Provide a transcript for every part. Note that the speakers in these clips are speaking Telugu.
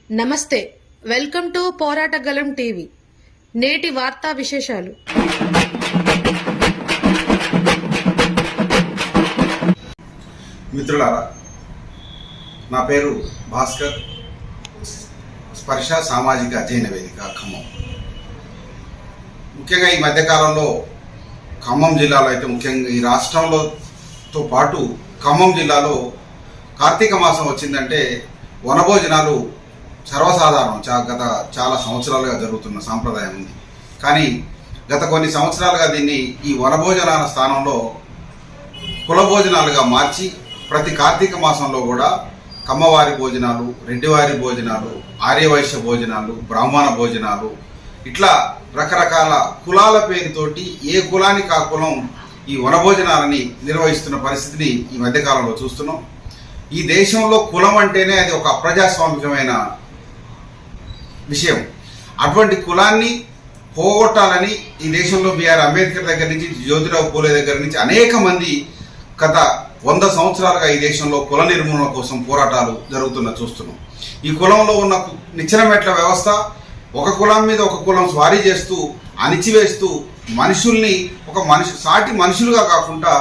నమస్తే, వెల్కమ్ టు పోరాటగలం టీవీ. నేటి వార్తా విశేషాలు. మిత్రులారా, నా పేరు భాస్కర్. స్పర్శ సామాజిక అధ్యయన వేదిక ఖమ్మం. ముఖ్యంగా ఈ మధ్యకాలంలో ఖమ్మం జిల్లాలో అయితే, ముఖ్యంగా ఈ రాష్ట్రంలోతో పాటు ఖమ్మం జిల్లాలో కార్తీక మాసం వచ్చిందంటే వనభోజనాలు సర్వసాధారణం. గత చాలా సంవత్సరాలుగా జరుగుతున్న సాంప్రదాయం ఉంది. కానీ గత కొన్ని సంవత్సరాలుగా దీన్ని ఈ వనభోజనాల స్థానంలో కులభోజనాలుగా మార్చి ప్రతి కార్తీక మాసంలో కూడా కమ్మవారి భోజనాలు, రెడ్డివారి భోజనాలు, ఆర్యవైశ్య భోజనాలు, బ్రాహ్మణ భోజనాలు, ఇట్లా రకరకాల కులాల పేరుతోటి ఏ కులానికి ఆ కులం ఈ వనభోజనాలని నిర్వహిస్తున్న పరిస్థితిని ఈ మధ్యకాలంలో చూస్తున్నాం. ఈ దేశంలో కులం అంటేనే అది ఒక అప్రజాస్వామికమైన విషయం. అటువంటి కులాన్ని పోగొట్టాలని ఈ దేశంలో బిఆర్ అంబేద్కర్ దగ్గర నుంచి, జ్యోతిరావు పూలే దగ్గర నుంచి అనేక మంది గత 100 సంవత్సరాలుగా ఈ దేశంలో కుల నిర్మూలన కోసం పోరాటాలు జరుగుతున్న చూస్తున్నాం. ఈ కులంలో ఉన్న నిచ్చెనమెట్ల వ్యవస్థ ఒక కులం మీద ఒక కులం స్వారీ చేస్తూ, అణిచివేస్తూ, మనుషుల్ని సాటి మనుషులుగా కాకుండా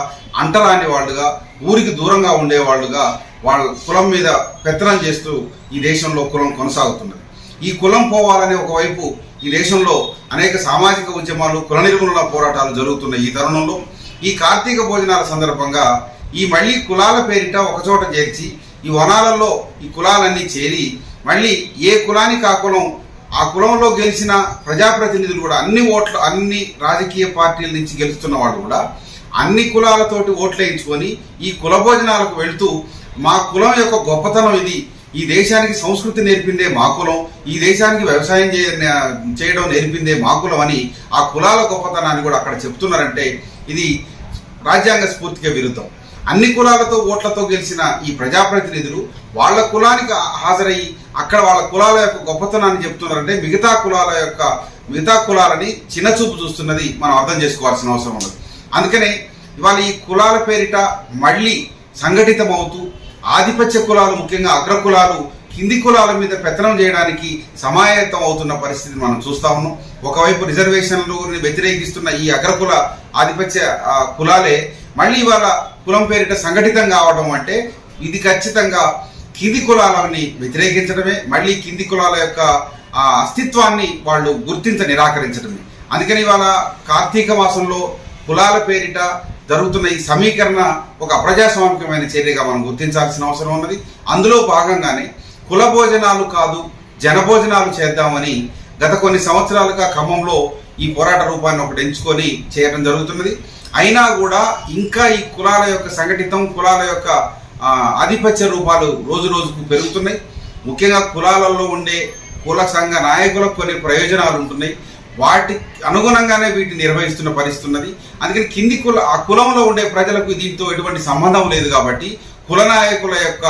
అంటరాని వాళ్ళుగా, ఊరికి దూరంగా ఉండేవాళ్ళుగా వాళ్ళ కులం మీద పెత్తనం చేస్తూ ఈ దేశంలో కులం కొనసాగుతున్నది. ఈ కులం పోవాలనే ఒకవైపు ఈ దేశంలో అనేక సామాజిక ఉద్యమాలు, కుల నిర్మూలన పోరాటాలు జరుగుతున్న ఈ తరుణంలో ఈ కార్తీక భోజనాల సందర్భంగా ఈ మళ్ళీ కులాల పేరిట ఒకచోట చేర్చి ఈ వనాలలో ఈ కులాలన్నీ చేరి మళ్ళీ ఏ కులానికి ఆ కులంలో గెలిచిన ప్రజాప్రతినిధులు కూడా అన్ని రాజకీయ పార్టీల నుంచి గెలుస్తున్న వాళ్ళు కూడా అన్ని కులాలతోటి ఓట్లేయించుకొని ఈ కుల భోజనాలకు వెళుతూ మా కులం యొక్క గొప్పతనం ఇది, ఈ దేశానికి సంస్కృతి నేర్పిందే మా కులం, ఈ దేశానికి వ్యవసాయం చేయడం నేర్పిందే మా కులం అని ఆ కులాల గొప్పతనాన్ని కూడా అక్కడ చెప్తున్నారంటే ఇది రాజ్యాంగ స్ఫూర్తికి విరుద్ధం. అన్ని కులాలతో ఓట్లతో గెలిచిన ఈ ప్రజాప్రతినిధులు వాళ్ళ కులానికి హాజరయ్యి అక్కడ వాళ్ళ కులాల యొక్క గొప్పతనాన్ని చెప్తున్నారంటే మిగతా కులాలని చిన్నచూపు చూస్తున్నది మనం అర్థం చేసుకోవాల్సిన అవసరం ఉన్నది. అందుకనే ఇవాళ ఈ కులాల పేరిట మళ్ళీ సంఘటితమవుతూ ఆధిపత్య కులాలు, ముఖ్యంగా అగ్ర కులాలు కింది కులాల మీద పెత్తనం చేయడానికి సమాయత్తం అవుతున్న పరిస్థితిని మనం చూస్తా ఉన్నాం. ఒకవైపు రిజర్వేషన్లు వ్యతిరేకిస్తున్న ఈ అగ్రకుల ఆధిపత్య కులాలే మళ్ళీ వాళ్ళ కులం పేరిట సంఘటితం కావడం అంటే ఇది ఖచ్చితంగా కింది కులాలని వ్యతిరేకించడమే, మళ్ళీ కింది కులాల యొక్క అస్తిత్వాన్ని వాళ్ళు నిరాకరించడమే. అందుకని ఇవాళ కార్తీక మాసంలో కులాల పేరిట జరుగుతున్న ఈ సమీకరణ ఒక అప్రజాస్వామికమైన చర్యగా మనం గుర్తించాల్సిన అవసరం ఉన్నది. అందులో భాగంగానే కుల భోజనాలు కాదు జనభోజనాలు చేద్దామని గత కొన్ని సంవత్సరాలుగా ఖమ్మంలో ఈ పోరాట రూపాన్ని ఒకటి ఎంచుకొని చేయడం జరుగుతున్నది. అయినా కూడా ఇంకా ఈ కులాల యొక్క సంఘటితం, కులాల యొక్క ఆధిపత్య రూపాలు రోజు రోజుకు పెరుగుతున్నాయి. ముఖ్యంగా కులాలలో ఉండే కుల సంఘ నాయకులకు కొన్ని ప్రయోజనాలు ఉంటున్నాయి. వాటి అనుగుణంగానే వీటిని నిర్వహిస్తున్న పరిస్థితి ఉన్నది. అందుకని ఆ కులంలో ఉండే ప్రజలకు దీంతో ఎటువంటి సంబంధం లేదు కాబట్టి కుల నాయకుల యొక్క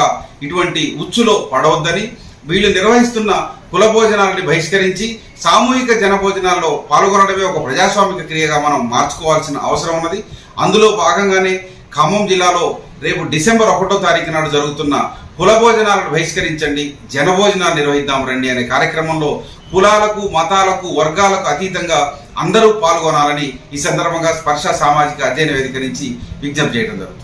ఇటువంటి ఉచ్చులో పడవద్దని వీళ్ళు నిర్వహిస్తున్న కుల భోజనాలని బహిష్కరించి సామూహిక జనభోజనాల్లో పాల్గొనడమే ఒక ప్రజాస్వామిక క్రియగా మనం మార్చుకోవాల్సిన అవసరం ఉన్నది. అందులో భాగంగానే ఖమ్మం జిల్లాలో రేపు డిసెంబర్ 1వ తారీఖు నాడు జరుగుతున్న కుల భోజనాలను బహిష్కరించండి, జనభోజనాలు నిర్వహిద్దాం రండి అనే కార్యక్రమంలో కులాలకు, మతాలకు, వర్గాలకు అతీతంగా అందరూ పాల్గొనాలని ఈ సందర్భంగా స్పర్శ సామాజిక అధ్యయన వేదిక నుంచి విజ్ఞప్తి చేయడం జరుగుతుంది.